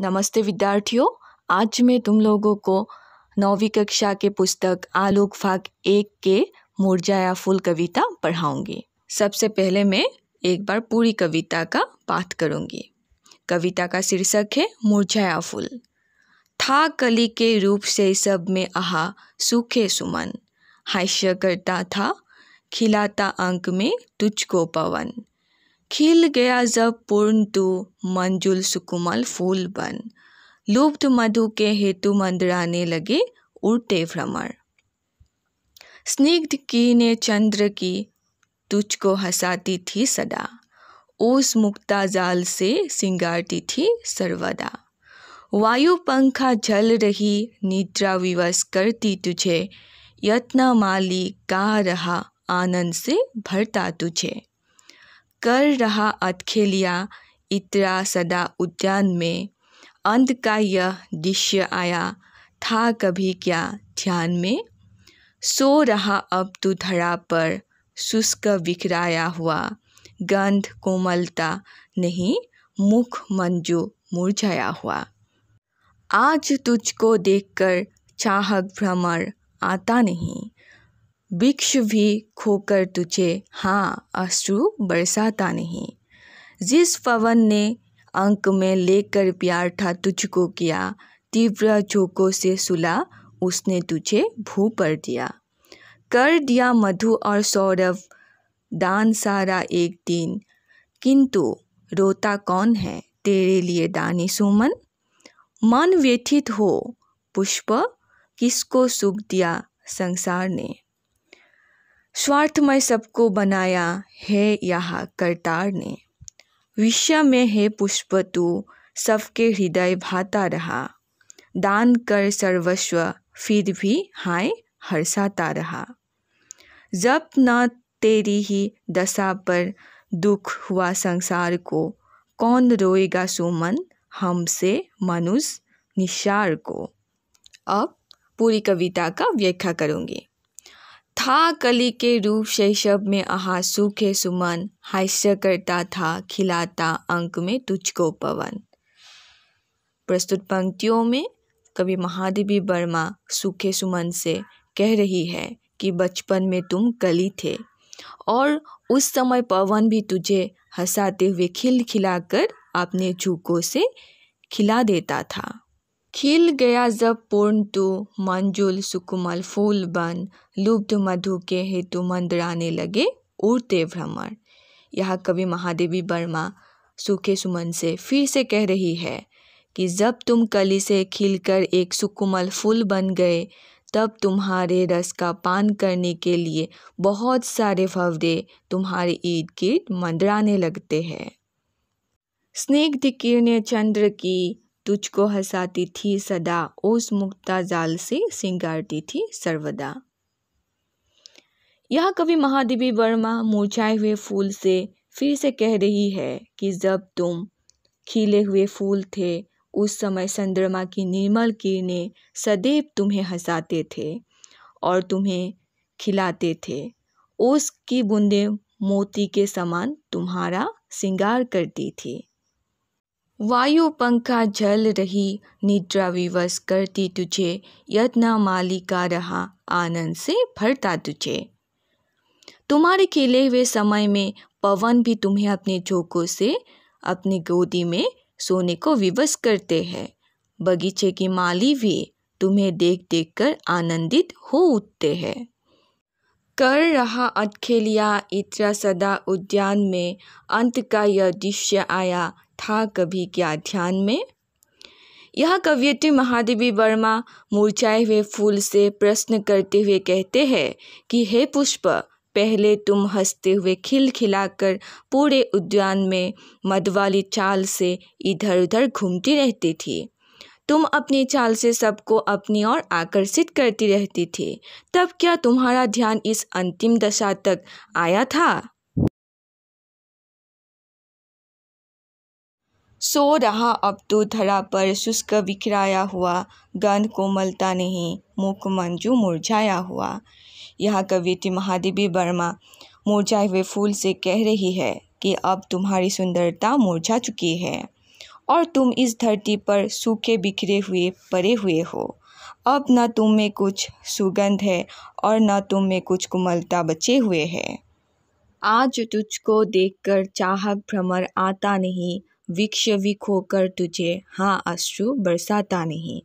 नमस्ते विद्यार्थियों, आज मैं तुम लोगों को 9वीं कक्षा के पुस्तक आलोक भाग 1 के मुरझाया फूल कविता पढ़ाऊंगी। सबसे पहले मैं एक बार पूरी कविता का पाठ करूंगी। कविता का शीर्षक है मुरझाया फूल। था कली के रूप से सब में आहा सूखे सुमन, हास्य करता था खिलाता अंक में तुझको पवन। खिल गया जब पूर्ण तू मंजुल सुकुमल फूल बन, लुब्ध मधु के हेतु मंडराने लगे उड़ते भ्रमर। स्निग्ध किरणें चंद्र की तुझको हंसाती थी सदा, ओस मुक्ता जाल से सिंगारती थी सर्वदा। वायु पंखा झल रही निद्रा विवश करती तुझे, यत्न माली गा रहा आनंद से भरता तुझे। कर रहा अतखेलिया इतरा सदा उद्यान में, अंत का यह दृश्य आया था कभी क्या ध्यान में। सो रहा अब तू धरा पर शुष्क बिखराया हुआ, गंध कोमलता नहीं मुख मंजू मुरझाया हुआ। आज तुझको देखकर चाहक भ्रमर आता नहीं, वृक्ष भी खोकर तुझे हाँ अश्रु बरसाता नहीं। जिस पवन ने अंक में लेकर प्यार था तुझको किया, तीव्र झोंकों से सुला उसने तुझे भू पर दिया। कर दिया मधु और सौरभ दान सारा एक दिन, किंतु रोता कौन है तेरे लिए दानी सुमन। मन व्यथित हो पुष्प किसको सुख दिया संसार ने, स्वार्थमय सबको बनाया है यहाँ करतार ने। विश्व में है पुष्प तू सबके हृदय भाता रहा, दान कर सर्वस्व फिर भी हाय हर्षाता रहा। जब न तेरी ही दशा पर दुख हुआ संसार को, कौन रोएगा सुमन हमसे मनुष्य निस्सार को। अब पूरी कविता का व्याख्या करूँगी। था कली के रूप शैशव में आहा सूखे सुमन, हास्य करता था खिलाता अंक में तुझको पवन। प्रस्तुत पंक्तियों में कवि महादेवी वर्मा सूखे सुमन से कह रही है कि बचपन में तुम कली थे और उस समय पवन भी तुझे हंसाते हुए खिलखिलाकर अपने झोंकों से खिला देता था। खिल गया जब पूर्ण तू मंजुल सुकुमल फूल बन, लुब्ध मधु के हेतु मंडराने लगे उड़ते भ्रमर। यह कवि महादेवी वर्मा सूखे सुमन से फिर से कह रही है कि जब तुम कली से खिलकर एक सुकुमल फूल बन गए, तब तुम्हारे रस का पान करने के लिए बहुत सारे भंवरे तुम्हारे इर्द गिर्द मंडराने लगते हैं। स्निग्ध किरणें चंद्र की तुझको हंसाती थी सदा, ओस मुक्ता जाल से सिंगारती थी सर्वदा। यह कवि महादेवी वर्मा मुरझाए हुए फूल से फिर से कह रही है कि जब तुम खिले हुए फूल थे, उस समय चंद्रमा की निर्मल किरणें सदैव तुम्हें हंसाते थे और तुम्हें खिलाते थे। ओस की बूंदें मोती के समान तुम्हारा श्रृंगार करती थी। वायु पंखा झल रही निद्रा विवश करती तुझे, यत्न मालिका रहा आनंद से भरता तुझे। तुम्हारे खिले हुए समय में पवन भी तुम्हें अपने झोंकों से अपनी गोदी में सोने को विवश करते हैं। बगीचे की माली भी तुम्हें देख देख कर आनंदित हो उठते हैं। कर रहा अतखेलिया इतरा सदा उद्यान में, अंत का यह दृश्य आया था कभी क्या ध्यान में। यह कवयित्री महादेवी वर्मा मुरझाए हुए फूल से प्रश्न करते हुए कहते हैं कि हे पुष्प, पहले तुम हंसते हुए खिलखिलाकर पूरे उद्यान में मधुवाली चाल से इधर उधर घूमती रहती थी। तुम अपनी चाल से सबको अपनी ओर आकर्षित करती रहती थी। तब क्या तुम्हारा ध्यान इस अंतिम दशा तक आया था? सो रहा अब तू धरा पर शुष्क बिखराया हुआ, गंध कोमलता नहीं मुख मंजू मुरझाया हुआ। यह कवयित्री महादेवी वर्मा मुरझाए हुए फूल से कह रही है कि अब तुम्हारी सुंदरता मुरझा चुकी है और तुम इस धरती पर सूखे बिखरे हुए पड़े हुए हो। अब न तुम में कुछ सुगंध है और न तुम में कुछ कोमलता बचे हुए है। आज तुझको देखकर चाहक भ्रमर आता नहीं, वृक्ष विक होकर तुझे हाँ अश्रु बरसाता नहीं।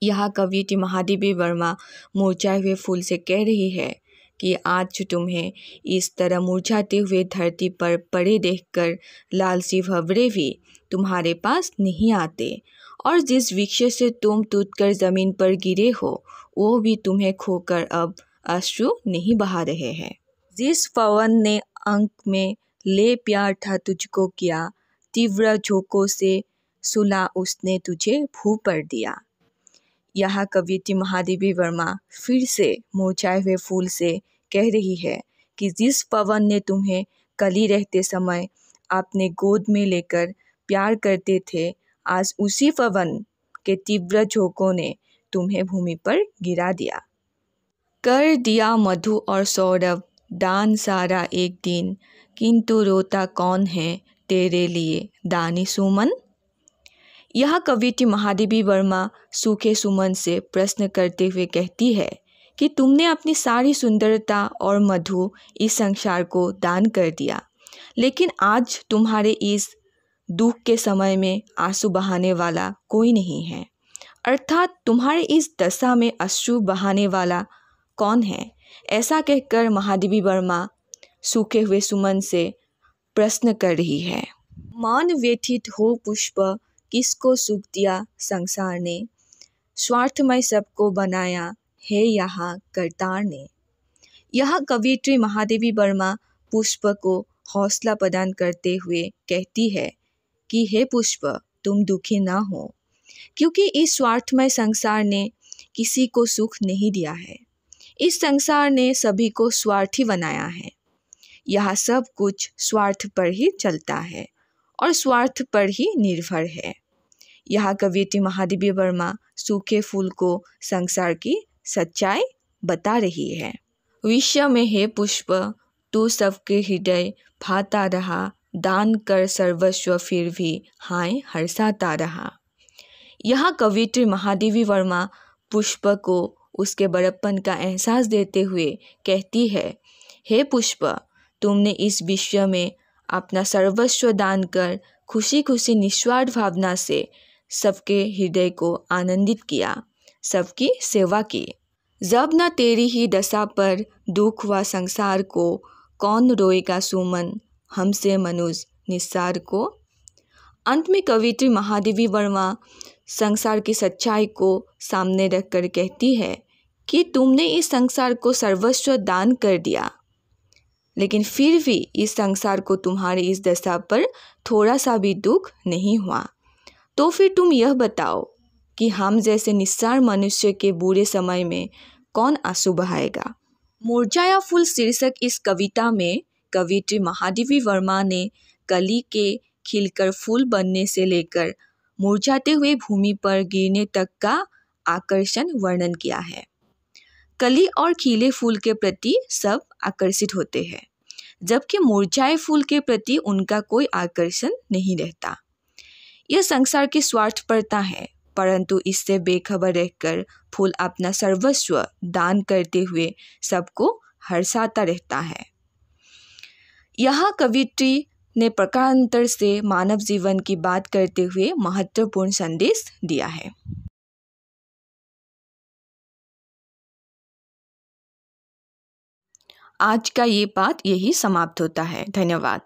यह कवियत्री महादेवी वर्मा मुरझाए हुए फूल से कह रही है कि आज तुम्हें इस तरह मुरझाते हुए धरती पर पड़े देखकर लालसी भंवरे भी तुम्हारे पास नहीं आते, और जिस वृक्ष से तुम टूटकर ज़मीन पर गिरे हो वो भी तुम्हें खोकर अब अश्रु नहीं बहा रहे हैं। जिस पवन ने अंक में ले प्यार था तुझको किया, तीव्र झोंकों से सुला उसने तुझे भू पर दिया। यह कवियत्री महादेवी वर्मा फिर से मुरझाए हुए फूल से कह रही है कि जिस पवन ने तुम्हें कली रहते समय अपने गोद में लेकर प्यार करते थे, आज उसी पवन के तीव्र झोंकों ने तुम्हें भूमि पर गिरा दिया। कर दिया मधु और सौरभ दान सारा एक दिन, किंतु रोता कौन है तेरे लिए दानी सुमन। यह कवियत्री महादेवी वर्मा सूखे सुमन से प्रश्न करते हुए कहती है कि तुमने अपनी सारी सुंदरता और मधु इस संसार को दान कर दिया, लेकिन आज तुम्हारे इस दुख के समय में आंसू बहाने वाला कोई नहीं है, अर्थात तुम्हारे इस दशा में अश्रु बहाने वाला कौन है। ऐसा कहकर महादेवी वर्मा सूखे हुए सुमन से प्रश्न कर रही है। मान व्यथित हो पुष्प किसको सुख दिया संसार ने, स्वार्थमय सबको बनाया है यहाँ करतार ने। यह कवियत्री महादेवी वर्मा पुष्प को हौसला प्रदान करते हुए कहती है कि हे पुष्प, तुम दुखी ना हो, क्योंकि इस स्वार्थमय संसार ने किसी को सुख नहीं दिया है। इस संसार ने सभी को स्वार्थी बनाया है। यह सब कुछ स्वार्थ पर ही चलता है और स्वार्थ पर ही निर्भर है। यह कवियत्री महादेवी वर्मा सूखे फूल को संसार की सच्चाई बता रही है। विश्व में है पुष्प तू सबके हृदय भाता रहा, दान कर सर्वस्व फिर भी हाय हर्षाता रहा। यह कवियत्री महादेवी वर्मा पुष्प को उसके बड़प्पन का एहसास देते हुए कहती है, हे पुष्प, तुमने इस विश्व में अपना सर्वस्व दान कर खुशी खुशी निस्वार्थ भावना से सबके हृदय को आनंदित किया, सबकी सेवा की। जब न तेरी ही दशा पर दुख हुआ संसार को, कौन रोएगा सुमन हमसे मनुज निस्सार को। अंत में कवियत्री महादेवी वर्मा संसार की सच्चाई को सामने रखकर कहती है कि तुमने इस संसार को सर्वस्व दान कर दिया, लेकिन फिर भी इस संसार को तुम्हारी इस दशा पर थोड़ा सा भी दुख नहीं हुआ। तो फिर तुम यह बताओ कि हम जैसे निस्सार मनुष्य के बुरे समय में कौन आंसू बहाएगा। मुरझाया फूल शीर्षक इस कविता में कवियत्री महादेवी वर्मा ने कली के खिलकर फूल बनने से लेकर मुरझाते हुए भूमि पर गिरने तक का आकर्षण वर्णन किया है। कली और खिले फूल के प्रति सब आकर्षित होते हैं, जबकि मुरझाए फूल के प्रति उनका कोई आकर्षण नहीं रहता। यह संसार की स्वार्थपरता है, परंतु इससे बेखबर रहकर फूल अपना सर्वस्व दान करते हुए सबको हर्षाता रहता है। यह कवियत्री ने प्रकारांतर से मानव जीवन की बात करते हुए महत्वपूर्ण संदेश दिया है। आज का ये पाठ यही समाप्त होता है। धन्यवाद।